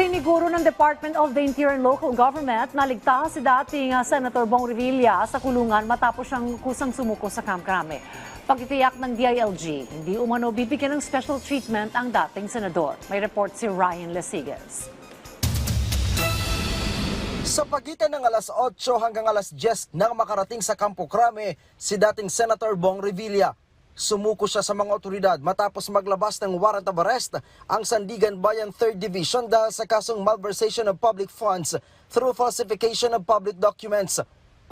Siniguro ng Department of the Interior and Local Government na ligtas si dating Senator Bong Revilla sa kulungan matapos siyang kusang sumuko sa Camp Crame. Pagtitiyak ng DILG, hindi umano bibigyan ng special treatment ang dating senador. May report si Ryan Lesigas. Sa pagitan ng alas 8 hanggang alas 10 nang makarating sa Campo Crame si dating Senator Bong Revilla. Sumuko siya sa mga otoridad matapos maglabas ng warrant of arrest ang Sandigan Bayan 3rd Division dahil sa kasong malversation of public funds through falsification of public documents.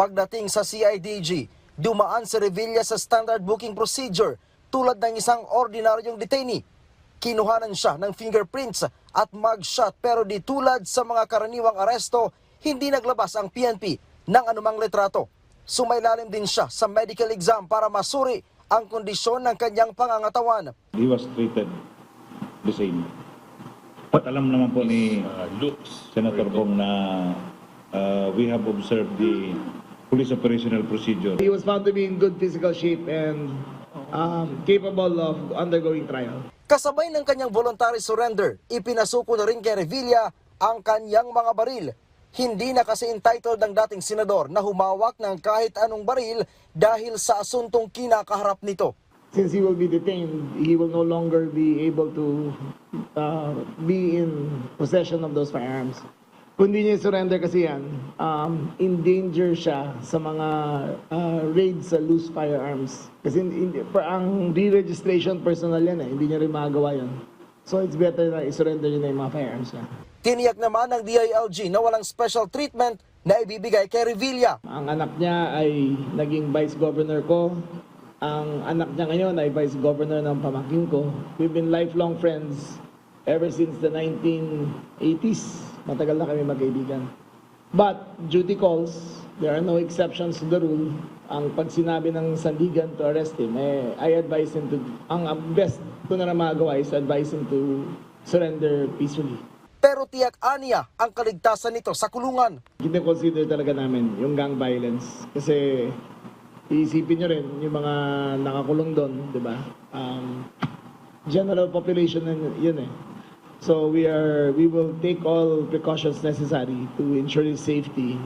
Pagdating sa CIDG, dumaan si Revilla sa standard booking procedure tulad ng isang ordinaryong detainee. Kinuhanan siya ng fingerprints at mugshot pero di tulad sa mga karaniwang aresto, hindi naglabas ang PNP ng anumang litrato. Sumailalim din siya sa medical exam para masuri ang kondisyon ng kanyang pangangatawan. He was treated the same. At alam naman po ni Senator Bong na we have observed the police operational procedure. He was found to be in good physical shape and capable of undergoing trial. Kasabay ng kanyang voluntary surrender, ipinasuko na rin kay Revilla ang kanyang mga baril. Hindi na kasi entitled ang dating senador na humawak ng kahit anong baril dahil sa asuntong kinakaharap nito. Since he will be detained, he will no longer be able to be in possession of those firearms. Kung hindi niya surrender kasi yan, in danger siya sa mga raids sa loose firearms. Kasi ang re-registration personal yan hindi niya rin magawa yan. So it's better na i-surrender niya na yung mga firearms niya. Tiniyak naman ng DILG na walang special treatment na ibibigay kay Revilla. Ang anak niya ay naging vice governor ko. Ang anak niya ngayon ay vice governor ng pamangkin ko. We've been lifelong friends ever since the 1980s. Matagal na kami magkaibigan. But duty calls, there are no exceptions to the rule. Ang pag sinabi ng Sandigan to arrest him, I advise him to, ang best ko na magawa is advise him to surrender peacefully. Pero tiyak aniya ang kaligtasan nito sa kulungan. Kine-consider talaga namin yung gang violence kasi iisipin nyo rin yung mga nakakulong doon, di ba? General population yun eh. So we will take all precautions necessary to ensure his safety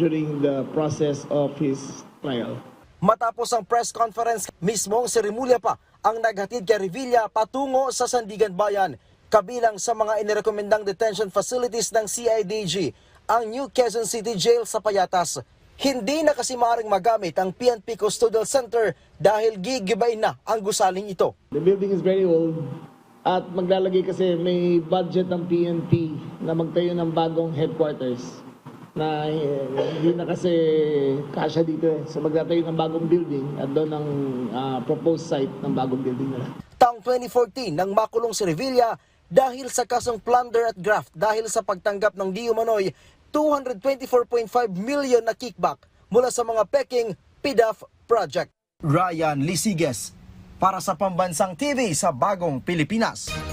during the process of his trial. Matapos ang press conference, mismong si Remulla pa ang naghatid kay Revilla patungo sa Sandigan Bayan. Kabilang sa mga inirekomendang detention facilities ng CIDG, ang New Quezon City Jail sa Payatas. Hindi na kasi maaaring magamit ang PNP Custodial Center dahil gigibay na ang gusaling ito. The building is very old at maglalagay kasi may budget ng PNP na magtayo ng bagong headquarters na hindi na kasi kasya dito So magtatayo ng bagong building at doon ang proposed site ng bagong building nila. Taong 2014 nang makulong si Revilla dahil sa kasong plunder at graft dahil sa pagtanggap ng di umano'y 224.5 million na kickback mula sa mga peking PDAF project. Ryan Lesigas para sa Pambansang TV sa Bagong Pilipinas.